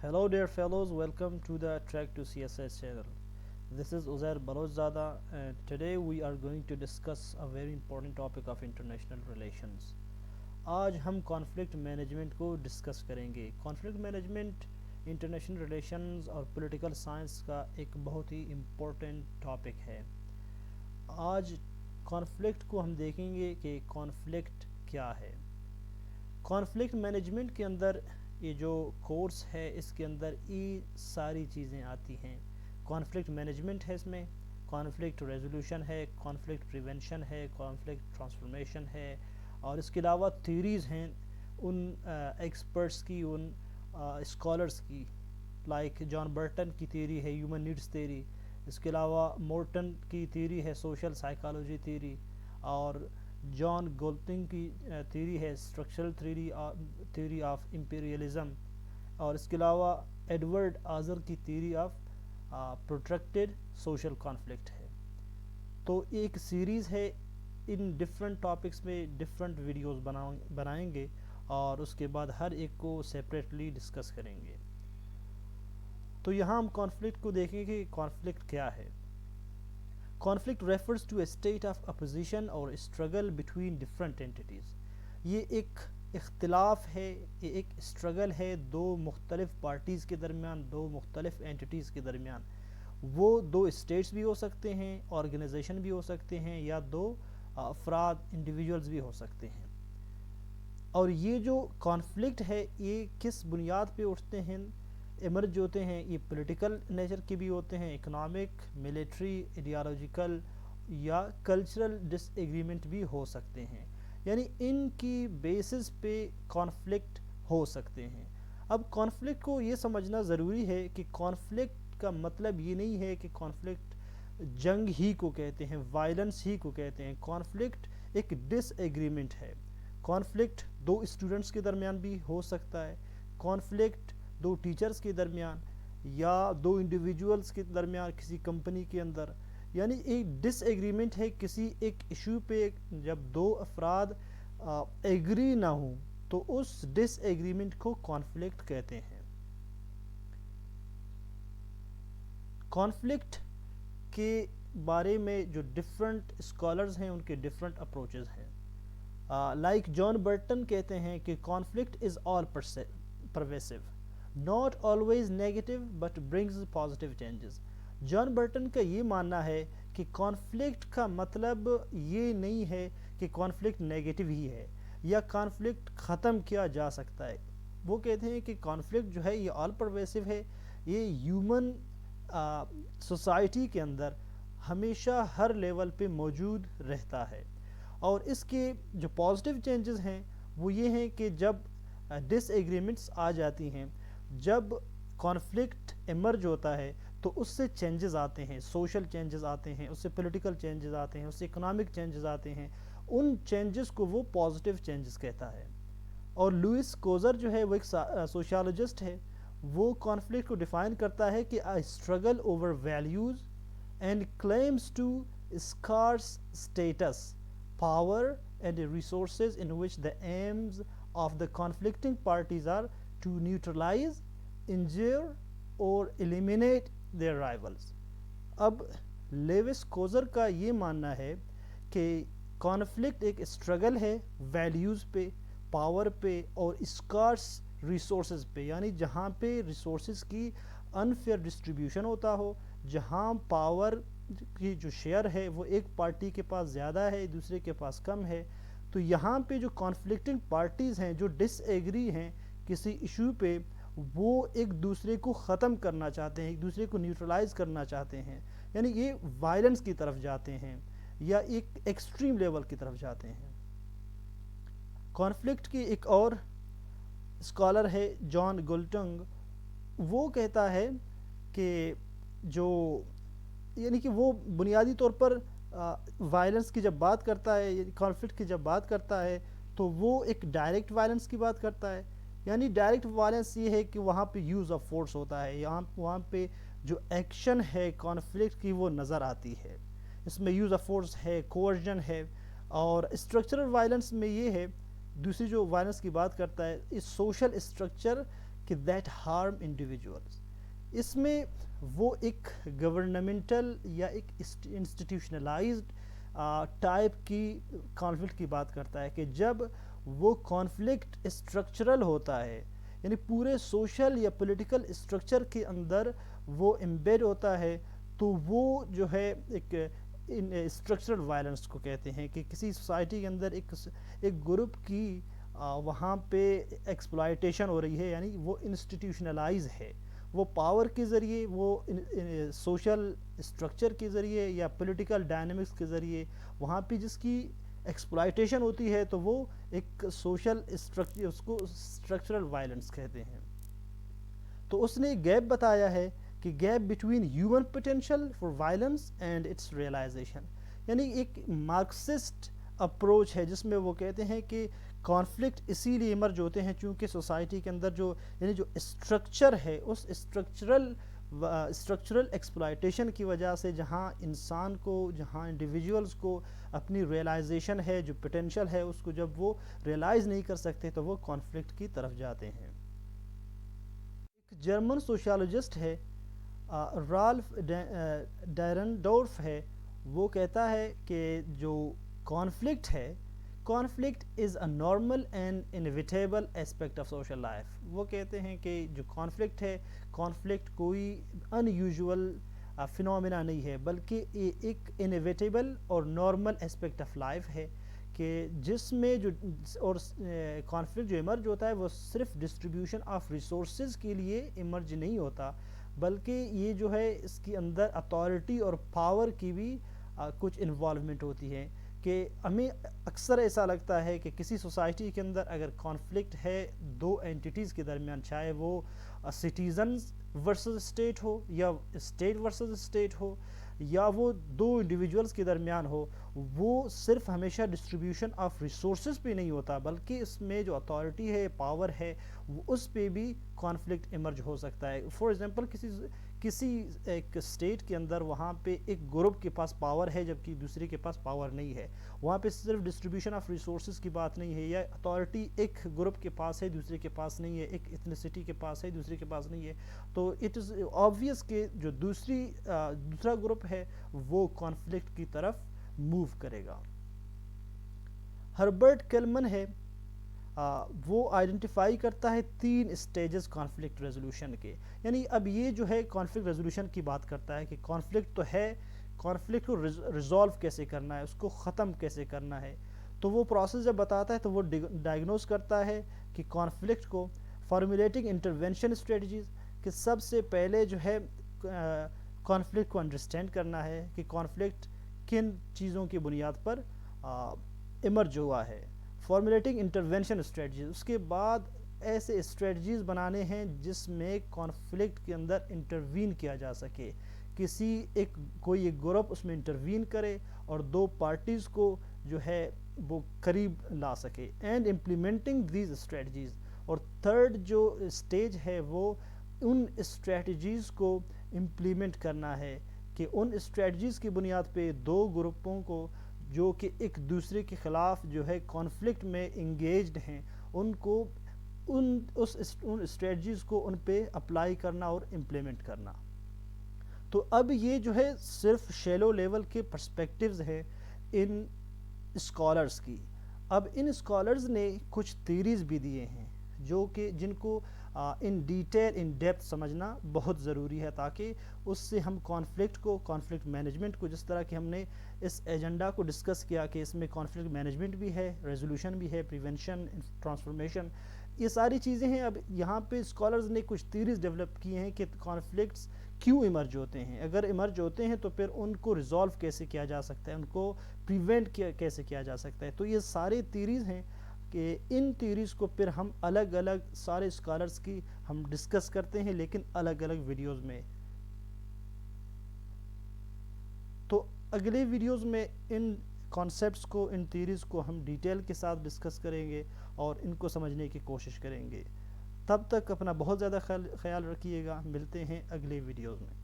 Hello dear fellows, welcome to the Track to CSS channel. This is Uzair Balochzada and today we are going to discuss a very important topic of international relations. آج ہم conflict management کو discuss کریں گے. Conflict management international relations اور political science کا ایک بہت ہی important topic ہے. آج کانفلکٹ کو ہم دیکھیں گے کہ کانفلکٹ کیا ہے. کانفلکٹ مینجمنٹ کے اندر یہ جو کورس ہے اس کے اندر یہ ساری چیزیں آتی ہیں. کانفلکٹ مینجمنٹ ہے، اس میں کانفلکٹ ریزولوشن ہے، کانفلکٹ پریونشن ہے، کانفلکٹ ٹرانسفارمیشن ہے، اور اس کے علاوہ تھیوریز ہیں ان ایکسپرٹس کی، ان اسکالرس کی، لائک جان برٹن کی تھیوری ہے ہیومن نیڈس تھیوری. اس کے علاوہ مورٹن کی تھیوری ہے سوشل سائیکالوجی تھیوری، اور جان گولٹنگ کی تھیوری ہے اسٹرکچرل تھیوری آف امپیریلزم، اور اس کے علاوہ ایڈورڈ آزر کی تھیوری آف پروٹریکٹڈ سوشل کانفلکٹ ہے. تو ایک سیریز ہے، ان ڈفرینٹ ٹاپکس میں ڈفرینٹ ویڈیوز بنائیں گے اور اس کے بعد ہر ایک کو سیپریٹلی ڈسکس کریں گے. تو یہاں ہم کانفلکٹ کو دیکھیں کہ کانفلکٹ کیا ہے. Conflict refers to a state of opposition اور اسٹرگل بٹوین ڈفرینٹ اینٹیز. یہ ایک اختلاف ہے، یہ ایک اسٹرگل ہے دو مختلف پارٹیز کے درمیان، دو مختلف اینٹیز کے درمیان. وہ دو اسٹیٹس بھی ہو سکتے ہیں، آرگنائزیشن بھی ہو سکتے ہیں، یا دو افراد انڈیویجولز بھی ہو سکتے ہیں. اور یہ جو کانفلکٹ ہے یہ کس بنیاد پہ اٹھتے ہیں، ایمرج ہوتے ہیں؟ یہ پولیٹیکل نیچر کے بھی ہوتے ہیں، اکنامک، ملٹری، ایڈیالوجیکل یا کلچرل ڈس ایگریمنٹ بھی ہو سکتے ہیں. یعنی ان کی بیسس پہ کانفلکٹ ہو سکتے ہیں. اب کانفلکٹ کو یہ سمجھنا ضروری ہے کہ کانفلکٹ کا مطلب یہ نہیں ہے کہ کانفلکٹ جنگ ہی کو کہتے ہیں، وائلنس ہی کو کہتے ہیں. کانفلکٹ ایک ڈس ایگریمنٹ ہے. کانفلکٹ دو اسٹوڈنٹس کے درمیان بھی ہو سکتا ہے، کانفلکٹ دو ٹیچرز کے درمیان، یا دو انڈیویجولز کے درمیان کسی کمپنی کے اندر. یعنی ایک ڈس ایگریمنٹ ہے کسی ایک ایشو پہ. جب دو افراد ایگری نہ ہوں تو اس ڈس ایگریمنٹ کو کانفلکٹ کہتے ہیں. کانفلکٹ کے بارے میں جو ڈفرینٹ اسکالرز ہیں ان کے ڈفرینٹ اپروچز ہیں. لائک جان برٹن کہتے ہیں کہ conflict is all pervasive, not always negative but brings positive changes. John Burton کا یہ ماننا ہے کہ کانفلکٹ کا مطلب یہ نہیں ہے کہ کانفلکٹ نیگیٹو ہی ہے یا کانفلکٹ ختم کیا جا سکتا ہے. وہ کہتے ہیں کہ کانفلکٹ جو ہے یہ آل پرویسو ہے، یہ ہیومن سوسائٹی کے اندر ہمیشہ ہر لیول پہ موجود رہتا ہے. اور اس کے جو پازیٹیو چینجز ہیں وہ یہ ہیں کہ جب ڈس ایگریمنٹس آ جاتی ہیں، جب کانفلکٹ ایمرج ہوتا ہے تو اس سے چینجز آتے ہیں، سوشل چینجز آتے ہیں، اس سے پولیٹیکل چینجز آتے ہیں، اس سے اکنامک چینجز آتے ہیں. ان چینجز کو وہ پازیٹیو چینجز کہتا ہے. اور لوئس کوزر جو ہے وہ ایک سوشیالوجسٹ ہے، وہ کانفلکٹ کو ڈیفائن کرتا ہے کہ a struggle over values and claims to scarce status, power and resources in which the aims of the conflicting parties are to neutralize, injure or eliminate their rivals. اب لیوس کوزر کا یہ ماننا ہے کہ کانفلکٹ ایک اسٹرگل ہے values پہ، power پہ اور اسکارس ریسورسز پہ. یعنی جہاں پہ ریسورسز کی انفیئر ڈسٹریبیوشن ہوتا ہو، جہاں پاور کی جو شیئر ہے وہ ایک پارٹی کے پاس زیادہ ہے دوسرے کے پاس کم ہے. تو یہاں پہ جو کانفلکٹنگ پارٹیز ہیں جو ڈس ایگری ہیں کسی ایشو پہ، وہ ایک دوسرے کو ختم کرنا چاہتے ہیں، ایک دوسرے کو نیوٹرلائز کرنا چاہتے ہیں. یعنی یہ وائلنس کی طرف جاتے ہیں یا ایک ایکسٹریم لیول کی طرف جاتے ہیں. کانفلکٹ کی ایک اور اسکالر ہے جان گولٹنگ. وہ کہتا ہے کہ جو یعنی کہ وہ بنیادی طور پر وائلنس کی جب بات کرتا ہے، کانفلکٹ کی جب بات کرتا ہے تو وہ ایک ڈائریکٹ وائلنس کی بات کرتا ہے. یعنی ڈائریکٹ وائلنس یہ ہے کہ وہاں پہ یوز آف فورس ہوتا ہے، وہاں پہ جو ایکشن ہے کانفلکٹ کی وہ نظر آتی ہے، اس میں یوز آف فورس ہے، کوورژن ہے. اور اسٹرکچرل وائلنس میں یہ ہے، دوسری جو وائلنس کی بات کرتا ہے، اس سوشل اسٹرکچر کہ دیٹ ہارم انڈیویجولس. اس میں وہ ایک گورنمنٹل یا ایک انسٹیٹیوشنلائزڈ ٹائپ کی کانفلکٹ کی بات کرتا ہے کہ جب وہ کانفلکٹ اسٹرکچرل ہوتا ہے یعنی پورے سوشل یا پولیٹیکل اسٹرکچر کے اندر وہ امبیڈ ہوتا ہے تو وہ جو ہے ایک اسٹرکچرل وائلنس کو کہتے ہیں کہ کسی سوسائٹی کے اندر ایک گروپ کی وہاں پہ ایکسپلائٹیشن ہو رہی ہے یعنی وہ انسٹیٹیوشنلائز ہے وہ پاور کے ذریعے وہ سوشل اسٹرکچر کے ذریعے یا پولیٹیکل ڈائنامکس کے ذریعے وہاں پہ جس کی ایکسپلائٹیشن ہوتی ہے تو وہ ایک سوشل اسٹرکچر اس کو اسٹرکچرل وائلنس کہتے ہیں. تو اس نے گیپ بتایا ہے کہ gap between human potential for violence and its realisation یعنی ایک مارکسسٹ اپروچ ہے جس میں وہ کہتے ہیں کہ کانفلکٹ اسی لیے ایمرج ہوتے ہیں چونکہ سوسائٹی کے اندر جو یعنی جو اسٹرکچر ہے اس اسٹرکچرل ایکسپلائٹیشن کی وجہ سے جہاں انسان کو جہاں انڈیویجولز کو اپنی ریئلائزیشن ہے جو پوٹینشیل ہے اس کو جب وہ ریئلائز نہیں کر سکتے تو وہ کانفلکٹ کی طرف جاتے ہیں. ایک جرمن سوشیالوجسٹ ہے رالف ڈائرنڈورف ہے وہ کہتا ہے کہ جو کانفلکٹ ہے conflict is a normal and inevitable aspect of social life. وہ کہتے ہیں کہ جو کانفلکٹ ہے کانفلکٹ کوئی ان یوزول فنومینا نہیں ہے بلکہ ایک انویٹیبل اور نارمل اسپیکٹ آف لائف ہے کہ جس میں جو اور کانفلکٹ جو ایمرج ہوتا ہے وہ صرف ڈسٹریبیوشن آف ریسورسز کے لیے ایمرج نہیں ہوتا بلکہ یہ جو ہے اس کے اندر اتھارٹی اور پاور کی بھی کچھ انوالومنٹ ہوتی ہے کہ ہمیں اکثر ایسا لگتا ہے کہ کسی سوسائٹی کے اندر اگر کانفلکٹ ہے دو اینٹیٹیز کے درمیان چاہے وہ سٹیزنز ورسز اسٹیٹ ہو یا اسٹیٹ ورسز اسٹیٹ ہو یا وہ دو انڈیویجولز کے درمیان ہو وہ صرف ہمیشہ ڈسٹریبیوشن آف ریسورسز پہ نہیں ہوتا بلکہ اس میں جو اتھارٹی ہے پاور ہے وہ اس پہ بھی کانفلکٹ ایمرج ہو سکتا ہے. فار ایگزامپل کسی ایک اسٹیٹ کے اندر وہاں پہ ایک گروپ کے پاس پاور ہے جبکہ دوسرے کے پاس پاور نہیں ہے وہاں پہ صرف ڈسٹریبیوشن آف ریسورسز کی بات نہیں ہے یا اتھارٹی ایک گروپ کے پاس ہے دوسرے کے پاس نہیں ہے ایک ایتھنیسٹی کے پاس ہے دوسرے کے پاس نہیں ہے تو اٹ از آبویس کہ جو دوسرا گروپ ہے وہ کانفلکٹ کی طرف موو کرے گا. ہربرٹ کیلمن ہے وہ آئیڈینٹیفائی کرتا ہے 3 اسٹیجز کانفلکٹ ریزولوشن کے یعنی اب یہ جو ہے کانفلکٹ ریزولوشن کی بات کرتا ہے کہ کانفلکٹ تو ہے کانفلکٹ کو ریزولو کیسے کرنا ہے اس کو ختم کیسے کرنا ہے تو وہ پروسیس جب بتاتا ہے تو وہ ڈائگنوز کرتا ہے کہ کانفلکٹ کو فارمولیٹنگ انٹرونشن اسٹریٹجیز کہ سب سے پہلے جو ہے کانفلکٹ کو انڈرسٹینڈ کرنا ہے کہ کانفلکٹ کن چیزوں کی بنیاد پر ایمرج ہوا ہے. فارمولیٹنگ انٹرونشن اسٹریٹجیز اس کے بعد ایسے اسٹریٹجیز بنانے ہیں جس میں کانفلکٹ کے اندر انٹروین کیا جا سکے کوئی ایک گروپ اس میں انٹروین کرے اور 2 پارٹیز کو جو ہے وہ قریب لا سکے اینڈ امپلیمنٹنگ دیز اسٹریٹجیز. اور تھرڈ جو اسٹیج ہے وہ ان اسٹریٹجیز کو امپلیمنٹ کرنا ہے کہ ان اسٹریٹجیز کی بنیاد پہ 2 گروپوں کو جو کہ ایک دوسرے کے خلاف جو ہے کانفلکٹ میں انگیجڈ ہیں ان کو ان اسٹریٹجیز کو ان پہ اپلائی کرنا اور امپلیمنٹ کرنا. تو اب یہ جو ہے صرف شیلو لیول کے پرسپیکٹیوز ہیں ان اسکالرز کی. اب ان اسکالرز نے کچھ تھیریز بھی دیے ہیں جو کہ جن کو ان ڈیٹیل ان ڈیپتھ سمجھنا بہت ضروری ہے تاکہ اس سے ہم کانفلکٹ مینجمنٹ کو جس طرح کہ ہم نے اس ایجنڈا کو ڈسکس کیا کہ اس میں کانفلکٹ مینجمنٹ بھی ہے ریزولوشن بھی ہے پریونشن ٹرانسفارمیشن یہ ساری چیزیں ہیں. اب یہاں پہ اسکالرز نے کچھ تھیریز ڈیولپ کی ہیں کہ کانفلکٹس کیوں ایمرج ہوتے ہیں اگر ایمرج ہوتے ہیں تو پھر ان کو ریزولو کیسے کیا جا سکتا ہے ان کو پریونٹ کیسے کیا جا سکتا ہے. تو یہ سارے تھیریز ہیں کہ ان تھیوریز کو پھر ہم الگ الگ سارے اسکالرز کی ہم ڈسکس کرتے ہیں لیکن الگ الگ ویڈیوز میں. تو اگلے ویڈیوز میں ان کانسیپٹس کو ان تھیوریز کو ہم ڈیٹیل کے ساتھ ڈسکس کریں گے اور ان کو سمجھنے کی کوشش کریں گے. تب تک اپنا بہت زیادہ خیال رکھیے گا. ملتے ہیں اگلے ویڈیوز میں.